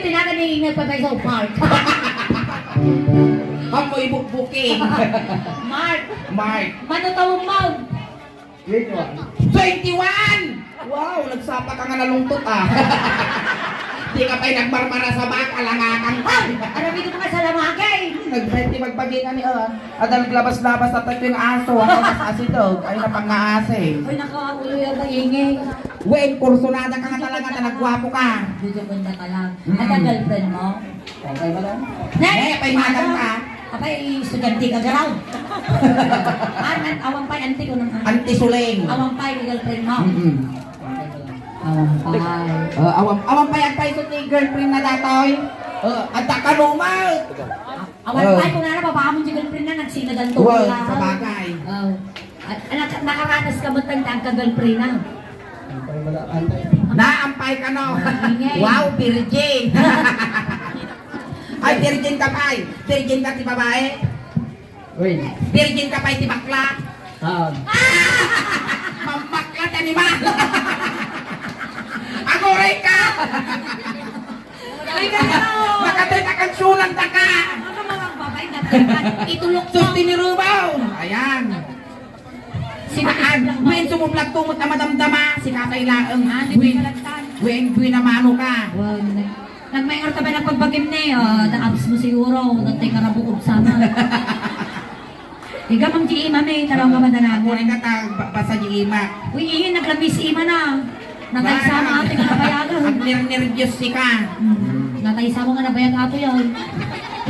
tinagan na ingay pa tayo sa park. Ako ibukbuking. Mark. Manutawang mo. 21! Wow, nagsapa ka nga nalungtot ah. Di ka pa'y nagmarmara sa bak, alangakan ka. Arami ko mga salamagay. Nag-20 magpagingan ni at naglabas-labas at ito yung aso. Ako kasi dog, ay napang-aase. Uy, nakakakulo yung ingay. Wen, kursunada ka nga talaga na nagwapo ka. Dudyo ka lang. At ang girlfriend mo? Okay ba lang? Pa'y madam ka. Apay, estudyante ka garaw. Awang pa'y auntie ko naman. Auntie Suleng. Awang pa'y girlfriend mo. Awang pa'y. Awang pa'y ang pa'y ni girlfriend na datoy. At kanumal. Awang pa'y kung na babamon yung girlfriend na nagsinagan to. Wow, sa bagay. Nakaranas ka mo tanda ka girlfriend na. Naampay ka no. Wow, virgin. Ay, virgin ka pa. Virgin ka ti babae. Virgin ka pa ti bakla. Mamakla ka ni ma. Agoray ka. Makatay ka kansulan ta ka. Itulok mo. Sulti ni Rubaw. Ayan. Sinaan. Wen sumublag tumot na madamdama. Sikatay laeng. Wen na mano ka. Nagmayor ka ba ng pagbagim na eh? Na-abs mo siguro. Natay ka rabukog sana. Higa mang di ima may tarong ka madanago. Kunin ka ta basa di ima. Uy, iyon, naglabis ima na. Natay sama ate ka nabayagan. Ang nirneryos si ka. Natay sama nga nabayag ato yun.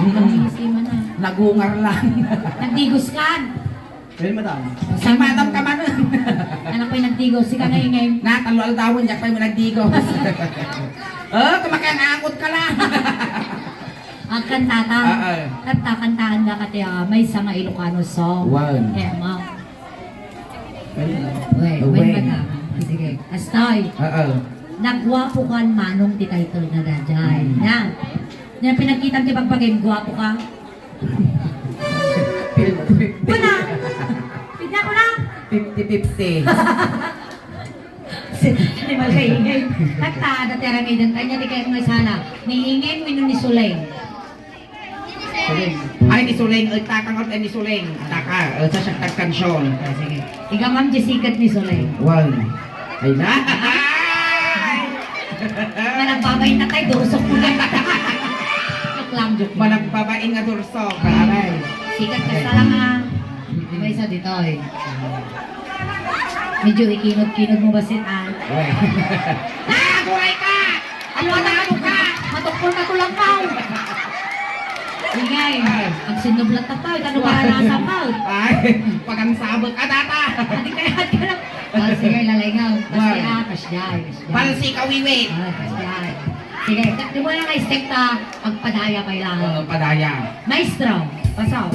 Naglabis ima na. Nagungar lang. Nagdigos ka. Madam. Si madam ka man. Anak ko'y nagdigos. Si ka na ingay. Natalo aldawon, yak pa'y mo nagdigos. Kumakang-angot ka lang. Ang kantata. Kanta-kantaan ka kati may sanga Ilocano song. Wow. Kaya mo. Wait, madam. Sige. Astoy. Nagwapo ka manong ti title na dajay. Yan. Yan pinagkitang ti pagpagim. Gwapo ka. Puna! Pina ko na! 50-50. Hindi ba kayo ingay? Takta, datera may dantay niya, di kayo mga sana. Ni ingay mo ni Suleng. Ay, ni Suleng. Takang out ay ni Suleng. Taka, sa siyang tagkansyon. Sige. Ikaw ma'am, jisikat ni Suleng. Wow. Ay na! Na nagbabay na tayo, durusok mo lang. Joke lang, joke lang. Malagbabain nga durso. Karay. Sikat ka sa lang ha. Iba isa dito eh. Medyo ikinod-kinod mo ba si Ann? Naguray ka! Ano na ka? Matukpol ka tulang pao. Ingay, ang sinublat na tao, kano para nasa pao? Ay, pag ang sabot ka data. Hindi kaya ka lang. Sige, lalaygaw. Kasyay. Palsi ka wiwit. Kasyay. Sige, di mo na na-step ta, pagpadaya kailangan. Padaya. Maestro, pasaw.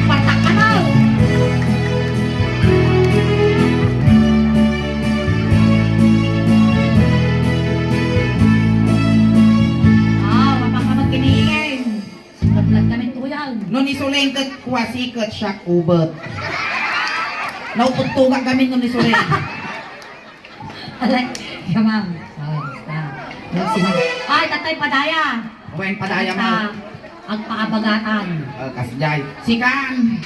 Patak ka na! Mapakamat kinigin. Sinablat kami tuyang. Nung isuleng ka kuha sikat siya kubot. Naupuntugan kami nung isuleng. Alay, kamam. Ay, tatay padaya. Wen padaya mo. Ang paabagatan. Kasjay. Sikan.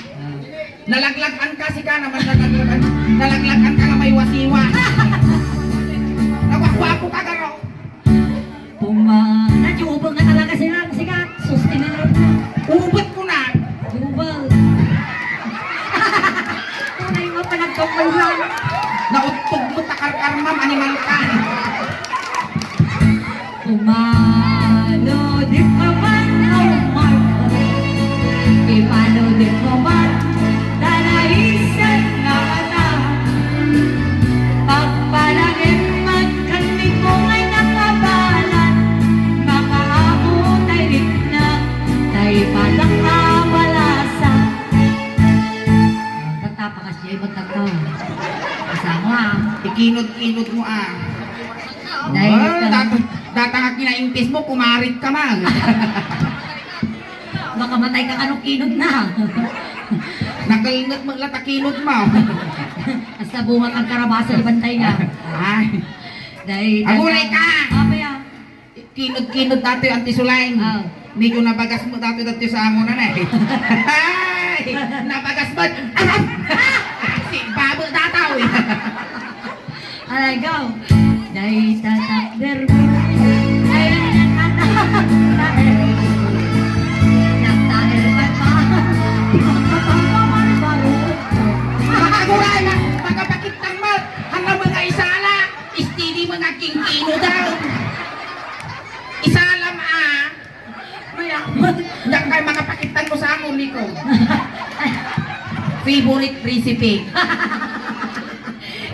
Nalaglagan ka sikan naman nalaglagan. Nalaglagan ka na may wasiwa. Nawakwapo ka garo. Nadyubang na talaga sila. Sikat. Sustin na rin. Ubot ko na. Jubang. Tunay mo pa nagkamal lang. Nautog mo takar-kar ma'am, animal ka. Umano di pa man umar. Ipano di pa man tanaisan na mata. Pagpalagin man kami ko ay nakabalan. Makaabot ay rin na tayo palang kabalasa. Tatapakas niya ibang tagtawa. Kasama. Ikinod-kinod mo ah. Dahil Datang kinaingtis mo, kumarit ka man. makamatay ka kanong kinod na. Nakaingat mo latakinod mo. Hasta bunga kang karabasa, ibantay nga. Ay, Dahil Agulay ka! Apa yan? Kinod-kinod dati ang tisulain. Oh. Medyo nabagas mo dati sa amo na eh. Ay! Nabagas mo! Si babo dataw eh. Alay, go! Dahil tatakder mo. Dahil nagtahir ka pa. Makagulay na! Magkapakitang mal! Hanggang mga isala! Istili mga kingkino daw! Isalam Mayaman. Yan kay makapakitang ko sa amo ni ko. Favorite recipe.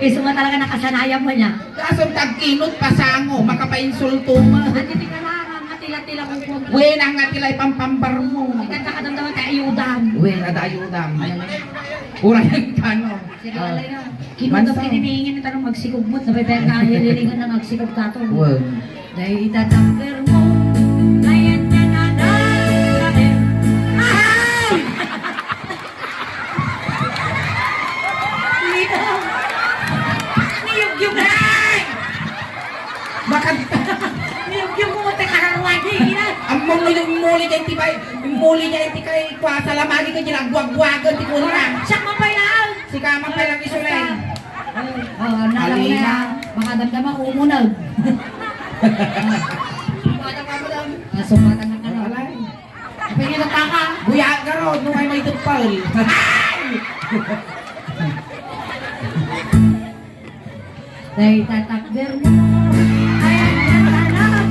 Iso nga talaga nakasanayan mo niya. Kaso tagkinot pasango, makapainsulto mo. Hindi ka lang, matila-tila kong kung. Wen ang nga tilay pampambar mo. Ganda ka damdaman kay ayudan. Wen, ada ayudam. Uray ang kano. Sige, alay na. Kinugap kinimingin na tanong magsikugmot. Nabibaya ka ang hililingan na magsikog ka to. Wen. Dahil tatakder mo. Ngayon niya na dahil. Ay! Lito! Niyug-yug na! Bakit? Niyug-yug mo te kararwagi. Ang mong yung muli niya tibay, yung muli niya iti kay kwasa lamagi ka dyan, agwag-gwagan ti kuna. Siya mo pa yan! Si kamang pa lang isulay. Nalang na yan. Baka damdaman umunag. Sumatan na ka na. Alay. Pwede na taka. Buya ka ron, nung ay may tupal. Dahil tatakder mo. Ayan na tanak.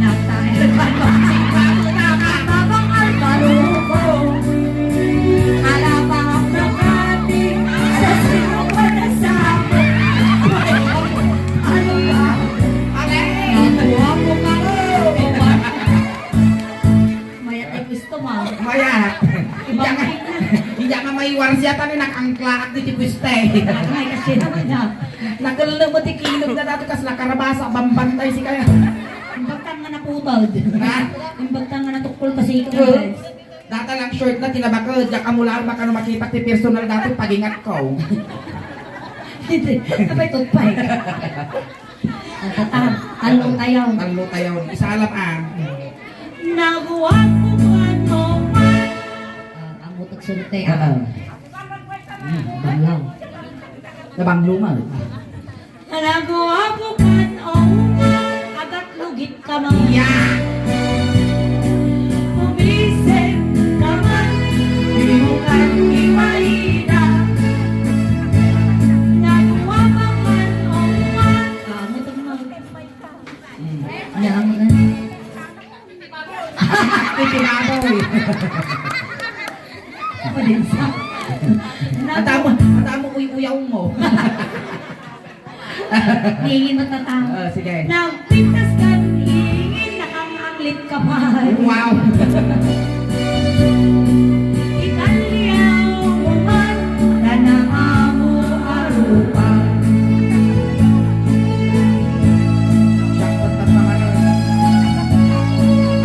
Natahil pa ko. Babang albaro ko. Alabang nakating. Sa sino ko na sa akin. Ano ba? Alay. Nakuha mo ka. Mayat ay gusto mo. Mayat. Hindi ka may warsya tani nakangklaak di puste. Ay, kasi naman na. Nagkalala mo ti kilog na dato kas nakarabasa bambantay si kaya. Imbagtang nga naputod. Ha? Imbagtang nga natukol kasi ikaw. guys. Data lang short na tinabakad, diya ka mula baka no makita ti personal dati pagingat ko. Hindi. Kapay tutpay. Ang tatang. Halong tayo. Talo tayo, isalam Naguwag mo man mo man. Ang utok sunod tayo. Banglaw. Nabang lumal. Naguwag mo man o man. Agat lugit ka man. Yeah! Umisip ka man. Di mo kang iwalida. Naguwag mo man o man. Kamu teman. Jangan. Itinaboy. Apa din sa? Matamo uyaw mo. Hingin matatang. Sige. Nagpintas ka, hingin nakanganglit ka pa. Wow! Italyaw mo man, nanangamo arupa. Sakot na naman.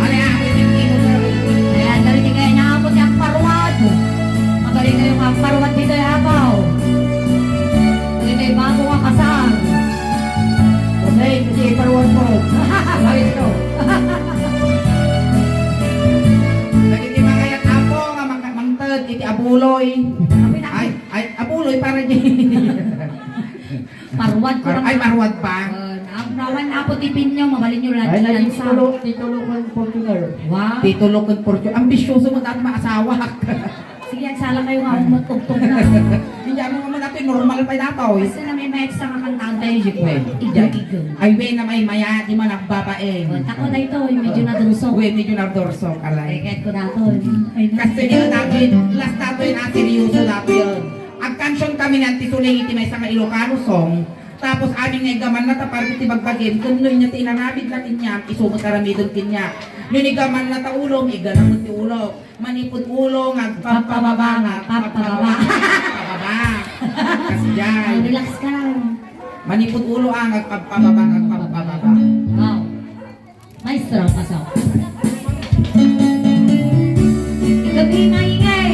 Ano yan? Kaya galing kayo naabot yung parwad. Magaling kayo ang parwad dito yung abaw. Magaling kayo bago ka kasal. Okay, kasi parwad mo. Lawis ko. Nagiti mga yan apo nga mangtad, iti abuloy. Ay, abuloy para di. Parwad ko lang. Ay, marwad pa. Naman apo tipin nyo, mabalin nyo lang lang sa... titulo kong Fortuner. Wow. Titulo kong Fortuner. Ambisyoso mo dati maasawa. Sige, salang kayo nga matugtog na. Hindi mo naman natin, normal pa dato. Kasi na may may extra kakantaan tayo, Jikwe. Ijay. Igil. Ay, we na may maya, di man nagbabae. Tako na ito, medyo nadurusok. We, medyo nagdorsok, alay. Kahit ko na ito. Kasi yun natin, last nato yun, seryoso nato yun. Ang kansyon kami ng tituling iti may isang Ilocano song, tapos aming negaman na taparang iti bagbagin, kunoy niya tinanabid natin niya, isumot karamidon kinya. Nunigaman na taulong, iganamot ti ulong, manipod ulong, agpapababa, agpapababa. Pababa. Kasi dyan. Relax ka lang. Manipod ulo ang agpapababa, agpapababa. Wow. Maestro, pasok. Gabi maingay.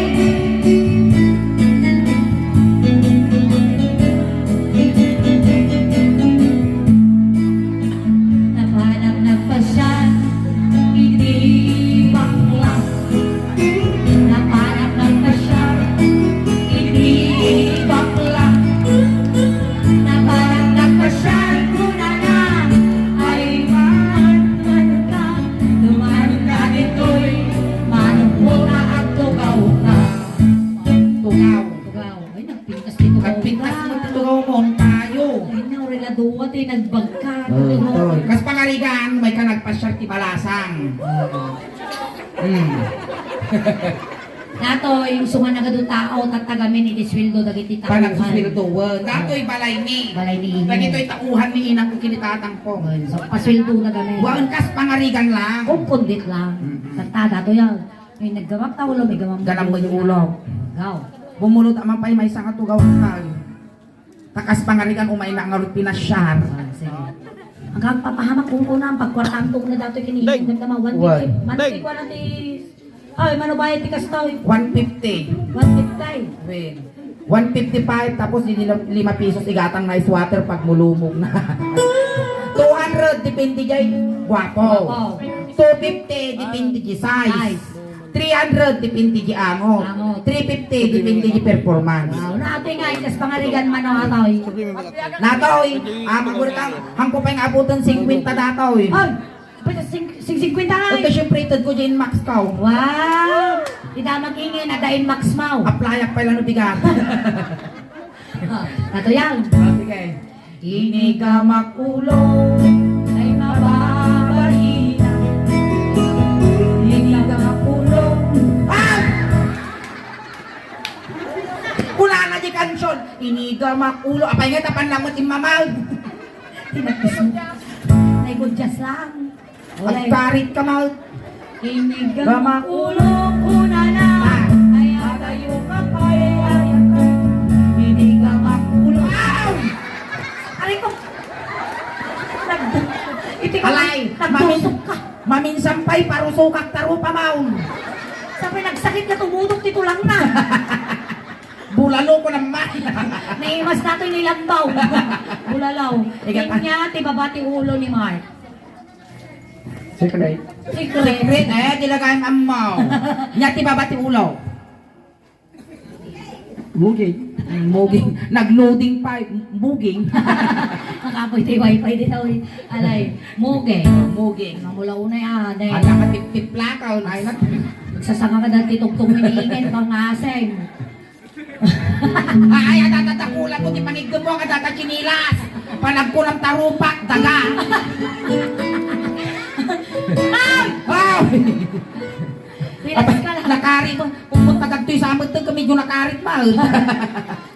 ti nagbagka. Kas pangarigan, may ka nagpasyar ti balasang. Nato, yung sunga na gado tao, tatagamin itiswildo dagiti tauhan. Panagsuswildoan. Dato'y balay ni. Balay ni Ine. Dagito'y tauhan ni inang ko kinitatang ko. So, paswildo na gamin. Buwan kas pangarigan lang. Kung pundit lang. Tatada to yan. May naggamak ta ulo, may gamam. Ganang mo yung ulo. Gaw. Bumunot amang pa'y may sanga tugaw tayo. Takas pangarigan umay na ngarot pinasyar. Sige. Hanggang papahamak kung kuna ang pagkwartantong na dato kinihin. Nagdama, 150. What? Mantik ko na ti... Ay, manubayad ti kastaw. 150. 150. Wait. 155 tapos hindi 5 pesos igatang nice water pag mulumog na. 200 depende jay guwapo. 250 depende jay size. 300 depende jay angot. 350 depende jay performance. Wow, natin nga, ikas pangarigan man o atoy. Natoy, magurang hangko pa yung abutan 50 datoy. Ay, pwede 50 nga Ito syempre ito ko dyan max kaw. Wow! Ida mag-ingin, adain max mau. Aplayak pa lang bigat. Nato yan. Sige. Ini ka makulong Ay mababalina. Ini ka makulong. Ah! Kula na di kansyon. Ini ka makulong. Apay nga tapan lang mo timamaw. Tinagpis mo. Naigodyas lang. Pagkarit ka mal. Inig Gama. ulo una na. Ay atayo ka pa. Ini ka makulong. Ow! Aray ko. Iti ko. Alay. Nagtusok ka. Maminsampay parusukak tarupa maun. Sabi nagsakit na tumutok tito lang na. Bulalo ko naman. Naimas nato yung nilambaw. Bulalaw. Inya, tibabati ulo ni Mark. Secret. Secret. Dilagay ang amaw. Nyati babati ulo. Muging. Muging. Nag-loading pa. Muging. Nakapoy tayo wifi dito. Alay. Muge. Muging. Mamula una yan. Ang nakatip-tip lakaw. Ay, Nagsasanga ka dati tugtong miniingin pang aseng. ay, atatakulan ko. Di panigdo mo. Atatatsinilas. Panagkulang tarupak. Daga. Wow! Relax ka lang. Nakarit. Pumunta kagtoy sa amot to. Medyo nakarit pa.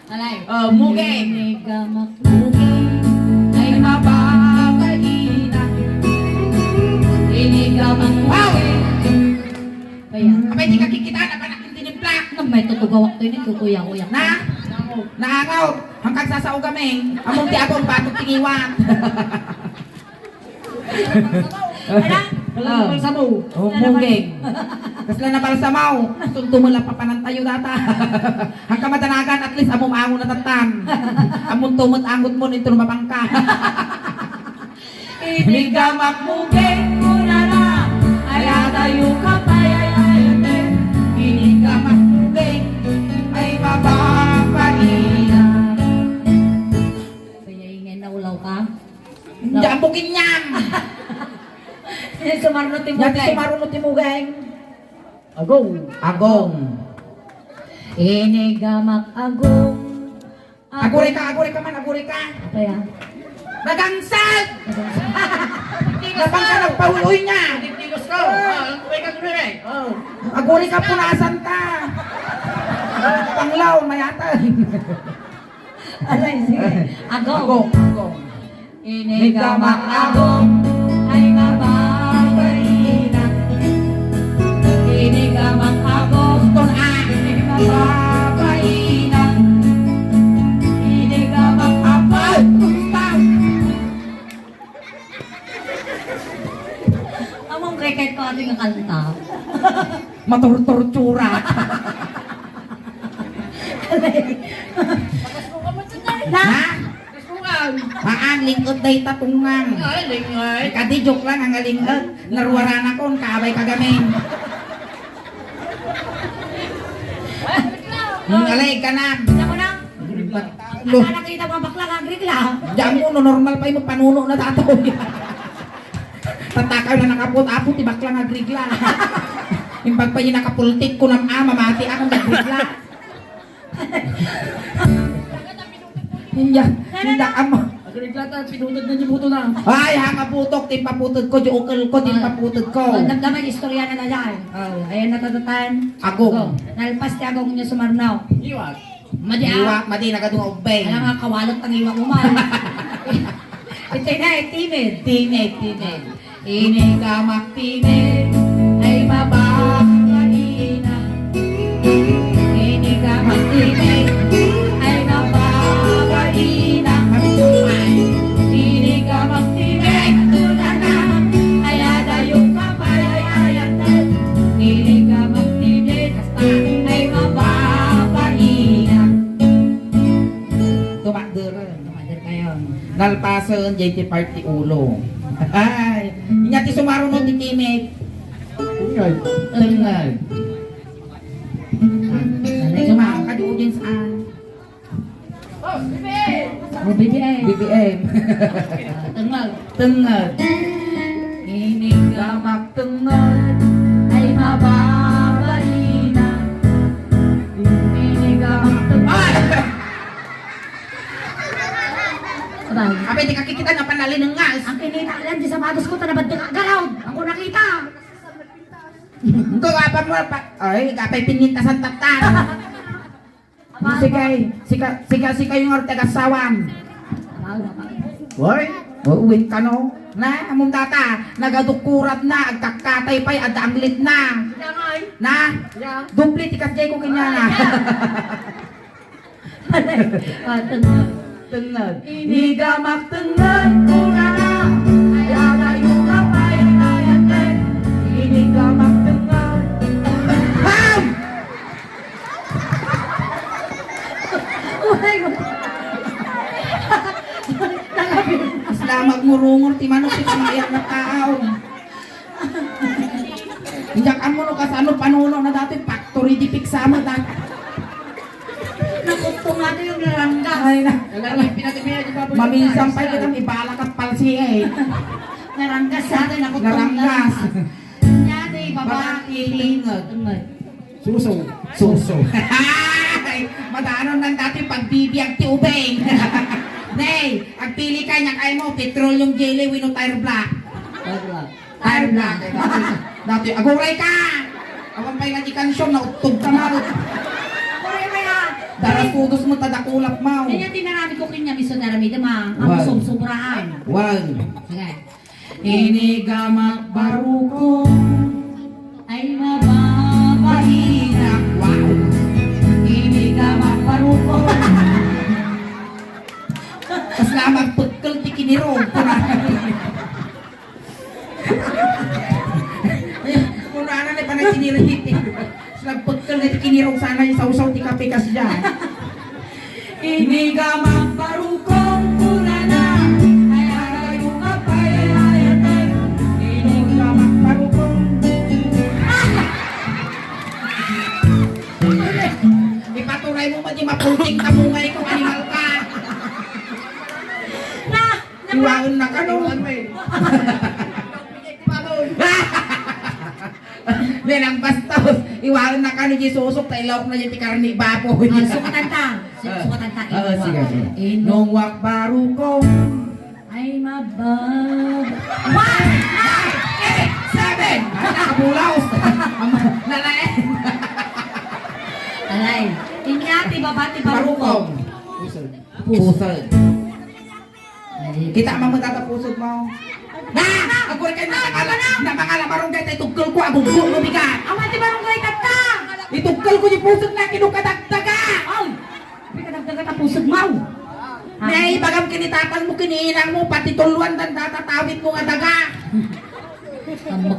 Alay. Muging. Nigamak muging. Ay mababalina. Inigamak Wow! muging. Kaya. Abay, di ka kikita na pa nakintiniplak. May tutugawak to yun. Kukuya-kuya. Na? Naangaw. Hanggang sasaw kami. Among ti abong batong tingiwan. Alam mo sa mo. Muging. Kasla na para sa mau. Tuntumula pa panantayo data. Hanggang madanagan at least among angon na tatan. Among tumot angot mo nito mapangka. Inigamak muging muna na. Ay atayo ka pa. Inigamak muging ay mababalina. Kaya ingin na ulaw ka. Diyan bukin niyam. Sumarno ti Yati mugay. sumarunod ti muging. Agong. Agong. Inigamak agong. Aguri ka man, aguri ka. Kaya. Nagangsag! Napang ka nagpahuloy niya. Aguri ka, punasan ka. Panglaw, mayata. Alay, sige. Agong. Agong. Inigamak agong. Ay mababalina. Inigamak agong. Ton ang Mababalina. Inigamak Ay! agong. Among cricket ko ating kanta. Maturturtura. Na? Ha? Haan, lingkod day tatungan. Ay, lingay. Kadi joke lang ang lingkod. Naruwaran ako, kaabay kagamin. Alay ka na. Ako na. Lo, Nakakita mo bakla kang grigla. diyan mo, no, normal pa yung panuno na tataw. Tatakaw na nakapot-apot, ibak lang agrigla. Yung pagpa yung nakapultik ko ng ama, mati ako nagrigla. Hindi, hindi ka mo. Agriglata, pinutod na niyo buto na. Ay, hakaputok, timpaputod ko, jukal ko, timpaputod ko. Damdamay istorya na yan. Oh, ayan natatatan. Agong. Nalpas ti agong niya sumarnaw. Iwag. Iwak, madi nagadung ubay. Alam nga kawalot ang iwak mo man. Ito na, timid. Timid. Inigamak timid, ay mababalina. Inigamak timid, ay mababalina. Inigamak timid, tulana, ay adayong kapay ay ayatan. Inigamak timid, hasta ay mababalina. Tumakder. Tumadir kayo. Nalpasan, JT Party ulo. Ay, inya ti sumarunod ti timid. Tengag. Sumaka ka di audience an. Oh, BBM. BBM. Tengag. Tengag. Inigamak Gamak tengag. ay mababalina. Inigamak tengag. Sabay. Kapit di kakikita nga panalin ng ngas. Ang kinita lang di sa matos ko, tanabad ka garaw. Ang ko nakita. Ito kapag mo pa. Ay, kapay pinintasan tatan. Sika yung ortega sawam. Boy, uwin ka no? Na, among data, nagadukurat na, agkakatay pa'y adanglit na. Na, duplit ikas jay ko kanya na. Tengag. Tengag. Inigamak tengag kurana. Ayaga yung kapay ayatan. Inigamak tengag. Ham! Uy, Salamat murungur ti manok ti pamayak na tao. Injakan mo no kasano panuno na dati factory di piksama dati. nakutong natin yung naranggas. Ay na. Pinatimihan di baboy. Maminsang pa kita ibala ka palsi eh. Naranggas sa atin, nakutong Naranggas. Nyate, babae, Tingag. tengag. Suso. Suso. Ay, madaanon lang dati pagbibiyag ti ubeng. Nay, agpili ka niya kay mo, petroleum jelly wino tire black. Tire black. Dati, aguray ka! Awang pa'y nagikansyon, nautog ka na. Kaya kaya, Daras kudos mo, tadakulap mo. kanya tinarami ko kanya miso naramid ma, ang Wow. sumsubrahan. Wag. Sige. Inigamak baruko. Ay mababahina. Wow. Inigamak paruko. Tapos lamang pagkal ti kinirog. Kung ano na pa na kinirigit eh. Nagpagkal na ti kinirog sana yung sausaw ti kape kasi dyan. Inigamak parukong kulana. Ay agayo kapay ay ayatay. Inigamak baruko. Ipaturay mo ba di maputing kamungay kung animal ka? Na! Iwangan na ka no? Then ang bastos, iwangan na ka ni Jesusok, tailawak na yung tikarni baboy. Sukatan ta. Sukatan ta. Oo, sige. Ino. Nung wakbaro ko, Ay mabab. 1, 9, 8, 7! Nakabulaos! Nalain! Alay. Inyati babati Barukong! barukong. Pusod. Ay, Kita mo matatapusod mo. Na! Ako rin kayo na mga lamarong kayo itugkal ko, agugul mo bigat! Amati barangay tata. Itugkal ko yung pusod na kinukadagdaga! Ay. May kadagdagan na pusod mau. Nay, bagam kinitatan mo, kiniinang mo, pati tuluan dan tatatawid mo nga daga!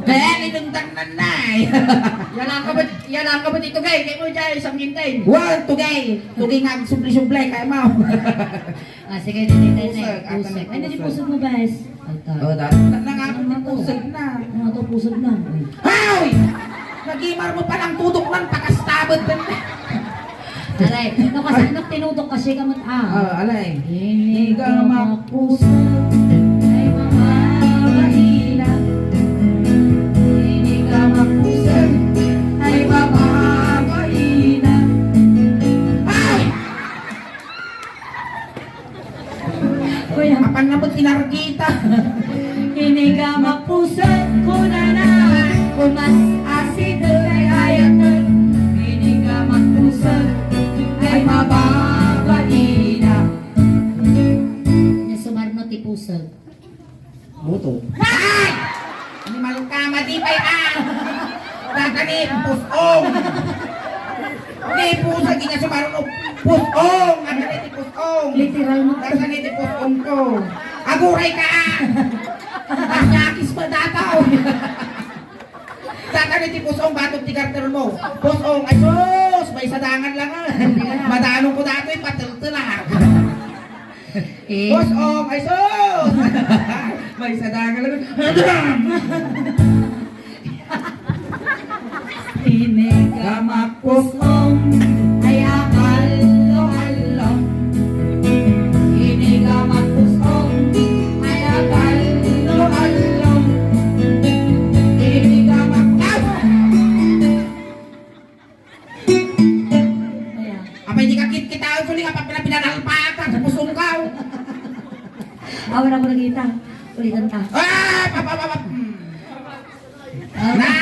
Kaya linundan na nay! Yan ang kabut ito gay. Kaya mo dyan isang gintay. Wow, tugay! Tugay nga subli-sublay kaya mo! Sige, dito. Pusod, akan Pusod. na Ay, hindi pusod. pusod mo, guys. Oh, dati nangapon ng pusod na. Ano to, pusod na. Hoy! Nagimar mo palang tudok lang, pakastabad din na. Alay, no kasi anak tinudok kasi kamot Alay. Inigamak pusod ay mamahina. Inigamak pusod ay mamahina. Ay! Kuya. Apan na mo tinargita. Inigamak puso't ko na kung mas asid ay ayatan. Inigamak puso't ay mababali na. Nasumarno ti pusod. Buto. Ay! Ani malukama di pa'y Tatanip, pusong! Hindi pusa, di nga sumarunong. Pusong! Ang ganiti pusong! Literal mo. Ang ganiti pusong ko. Aguray ka! Ang nyakis pa dataw! Tataniti pusong, batong tigarter mo. Pusong, ay sus! May sadangan lang Madanong ko dato yung patiltilag. Pusong, ay sus! May sadangan lang Inigamak pusong ay akal-along. Inigamak pusong ay akal-along. Inigamak Apay di ka kit-kitaw suling apa pala pinanalpatan sa pusong kaw. Awan ako nagita. Ulitan ka. Na!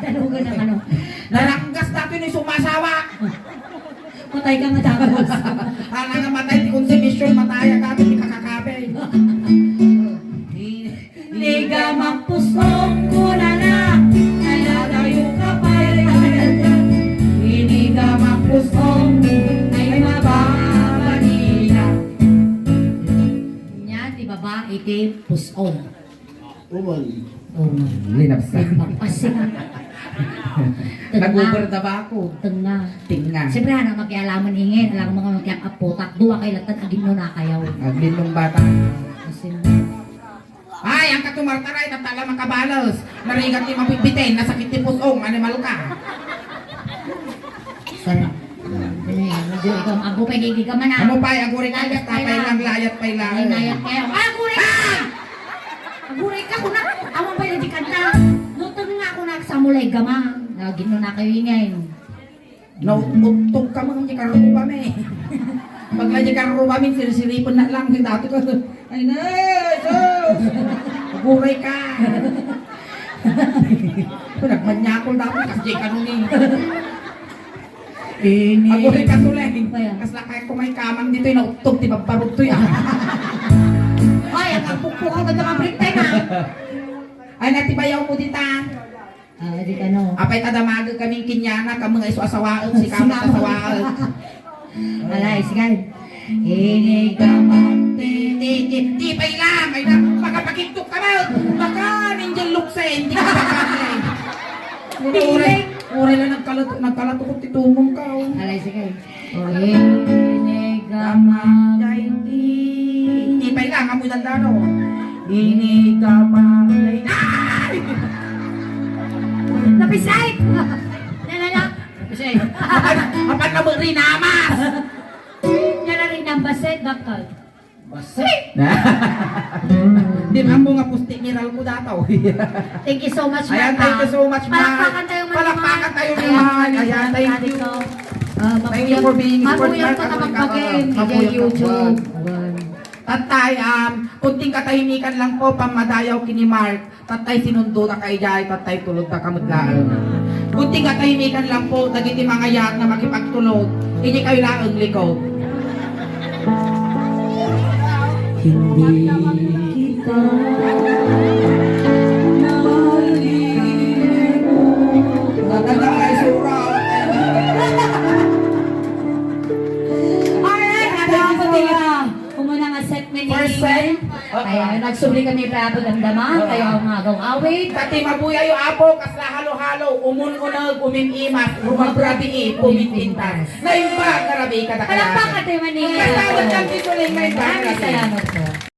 Dalugan ng ano. Naranggas natin yung sumasawa. Patay ka nga tapos. Hala nga matay, di konsumisyon, mataya ka, di kakakabe. Inigamak pusong ko na nalalayo ka pa'y agad. Inigamak pusong ay mababali na. Nya, di babae ti pusong. Linapsan. Pagpasing. Nag-uber na ba ako? Tengah. Tingnan. Siyempre, hanang makialaman hingin. Alam mga makiang apo. Takduwa kay latan. Agin mo na kayaw. Aglin ng bata. Kasi, Ay, ang katumartaray, tatala makabalos. Narigat ni mabibitin, nasakit ni pusong, animal ka. sana. Medyo ikaw, ako pa hindi ka man na. Ano pa, agurin ka, tapay lang, layat pa'y Ay, lang. nayat kayo. Aguray ka! Aguray ka, kuna. Amang pa hindi kanta. Nutog nga ako na sa mulay gama. Nagin mo na kayo ingay. Nautog ka mga hindi karuba me. Pagla hindi karuba me, sirisiripon na lang. Dati ko, ay na, sus! Aguray ka! Nagmanyakol dati, kasi ka nun eh. Aguray ka tulay. Kas lakay ko may kamang dito, nautog, di bagbarog to yan. Ay, ang apupo ka ganda mga break time ha. Ay, natibayaw mo dita. Di ka no. Apay kadamaga kaming kinyana, kamang iso asawaot, si kamang asawaot. Alay, sige. Inigamak Di pa ilang, ay na, makapakintok ka ba? Baka ninjan luksen, di ka bakay. Uray lang nagkalatukot titumong ka. Alay, sige. Inigamak Di pa ilang, amoy dandano. Inigamak. Ay! Napisay! Nalala. Kasi, Apan na mo rin namas! Yan na rin ang baset, bakal. Di ba mo nga pusti miral ko dataw? Thank you so much, Ayan, Martha. thank you so much, Mark. Palakpakan tayo, Martha. Palakpakan tayo, Mark. Ayan, thank you. Thank you for being support, Mabuyang Mark. ko na magpagin. Mabuyang Ijay YouTube. Tatay, kunting katahimikan lang po pamadayaw kini Mark. Tatay sinundo na kay Jay, tatay tulog na kamudlaan. Kunting katahimikan lang po, dagiti mga yak na makipagtulog. Hindi kayo lang ang likod. Hindi kita malimutan. Gaganda kay Surah. Alright, nakakapot nila. Kumuna nga set na ni First set. Kaya nagsubli kami para damdaman. Kayo ang mga awit. Kati mabuya yung apo, kasla halo-halo, umun-unag, umin-imas, rumagrabi, pumintintas. Naimbag, narabi ka na kaya. Palakpakan tayo, Manila. Kasawad lang dito lang may Maraming bag. salamat po.